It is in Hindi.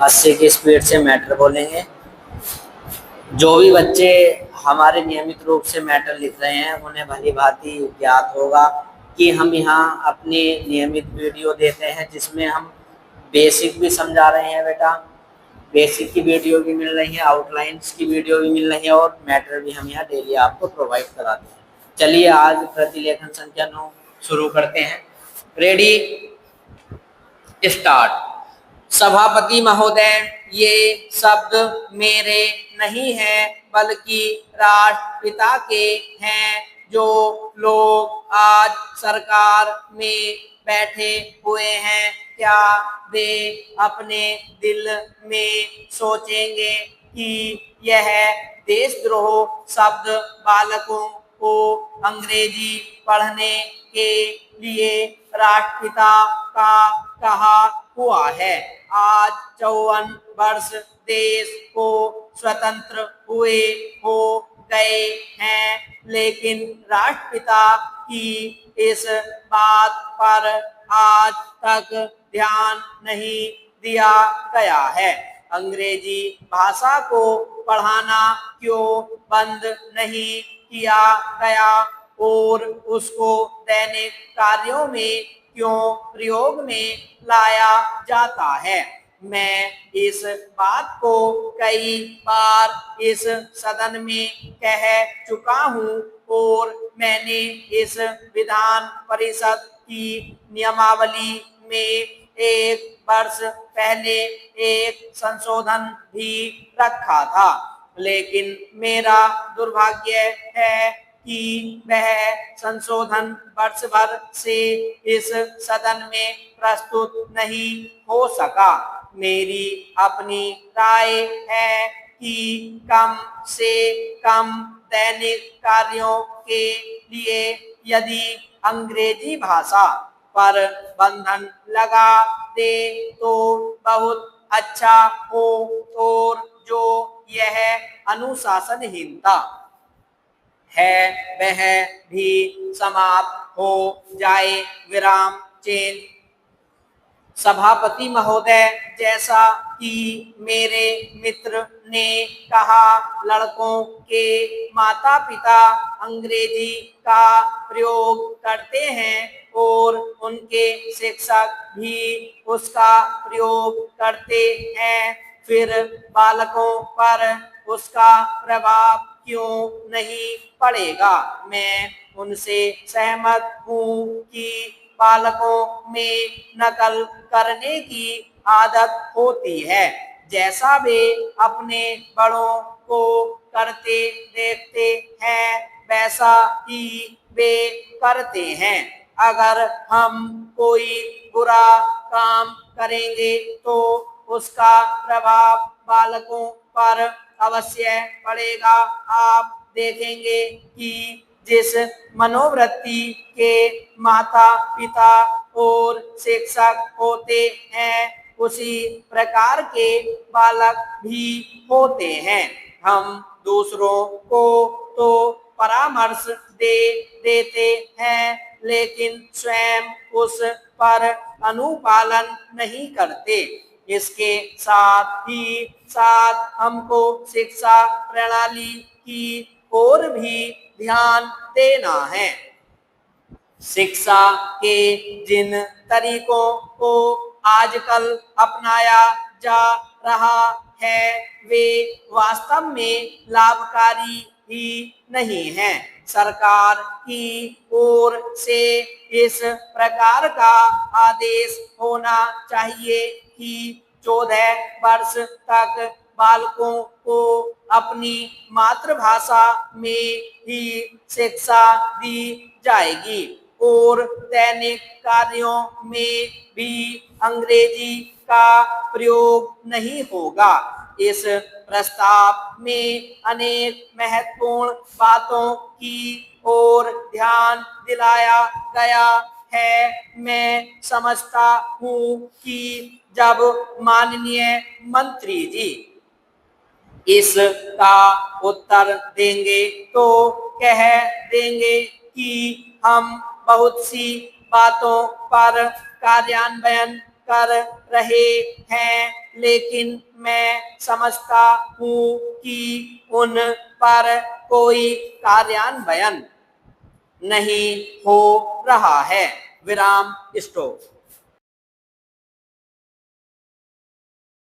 80 की स्पीड से मैटर बोलेंगे। जो भी बच्चे हमारे नियमित रूप से मैटर लिख रहे हैं उन्हें भली भांति ज्ञात होगा कि हम यहाँ अपनी नियमित वीडियो देते हैं जिसमें हम बेसिक भी समझा रहे हैं बेटा। बेसिक की वीडियो भी मिल रही है, आउटलाइंस की वीडियो भी मिल रही है और मैटर भी हम यहाँ डेली आपको प्रोवाइड कराते हैं। चलिए आज प्रतिलेखन संख्या 9 शुरू करते हैं। Ready, start. सभापति महोदय, ये शब्द मेरे नहीं हैं बल्कि राष्ट्रपिता के हैं। जो लोग आज सरकार में बैठे हुए हैं, क्या वे अपने दिल में सोचेंगे कि यह देशद्रोह शब्द बालकों को अंग्रेजी पढ़ने के लिए राष्ट्रपिता का कहा हुआ है? आज 54 वर्ष देश को स्वतंत्र हुए हो गए हैं, लेकिन राष्ट्रपिता की इस बात पर आज तक ध्यान नहीं दिया गया है। अंग्रेजी भाषा को पढ़ाना क्यों बंद नहीं किया गया और उसको दैनिक कार्यों में क्यों प्रयोग में लाया जाता है? मैं इस बात को कई बार इस सदन में कह चुका हूँ और मैंने इस विधान परिषद की नियमावली में 1 वर्ष पहले एक संशोधन भी रखा था, लेकिन मेरा दुर्भाग्य है कि वह संशोधन वर्ष भर से इस सदन में प्रस्तुत नहीं हो सका। मेरी अपनी राय है कि कम से कम दैनिक कार्यों के लिए यदि अंग्रेजी भाषा पर बंधन लगा दे तो बहुत अच्छा हो और जो यह अनुशासनहीनता है वह भी समाप्त हो जाए। विराम चेंज। सभापति महोदय, जैसा कि मेरे मित्र ने कहा, लड़कों के माता पिता अंग्रेजी का प्रयोग करते हैं और उनके शिक्षक भी उसका प्रयोग करते हैं, फिर बालकों पर उसका प्रभाव क्यों नहीं पड़ेगा? मैं उनसे सहमत हूँ कि बालकों में नकल करने की आदत होती है, जैसा वे अपने बड़ों को करते देखते हैं वैसा ही वे करते हैं। अगर हम कोई बुरा काम करेंगे तो उसका प्रभाव बालकों पर अवश्य पड़ेगा। आप देखेंगे कि जिस मनोवृत्ति के माता पिता और शिक्षक होते हैं उसी प्रकार के बालक भी होते हैं। हम दूसरों को तो परामर्श दे देते हैं लेकिन स्वयं उस पर अनुपालन नहीं करते। इसके साथ ही साथ हमको शिक्षा प्रणाली की ओर भी ध्यान देना है। शिक्षा के जिन तरीकों को आजकल अपनाया जा रहा है वे वास्तव में लाभकारी ही नहीं है। सरकार की ओर से इस प्रकार का आदेश होना चाहिए कि 14 वर्ष तक बालकों को अपनी मातृभाषा में ही शिक्षा दी जाएगी और दैनिक कार्यों में भी अंग्रेजी का प्रयोग नहीं होगा। इस प्रस्ताव में अनेक महत्वपूर्ण बातों की ओर ध्यान दिलाया गया है। मैं समझता हूँ कि जब माननीय मंत्री जी इसका उत्तर देंगे तो कह देंगे कि हम बहुत सी बातों पर कार्यान्वयन कर रहे हैं, लेकिन मैं समझता हूँ कि उन पर कोई कार्यान्वयन नहीं हो रहा है। विराम स्टॉप।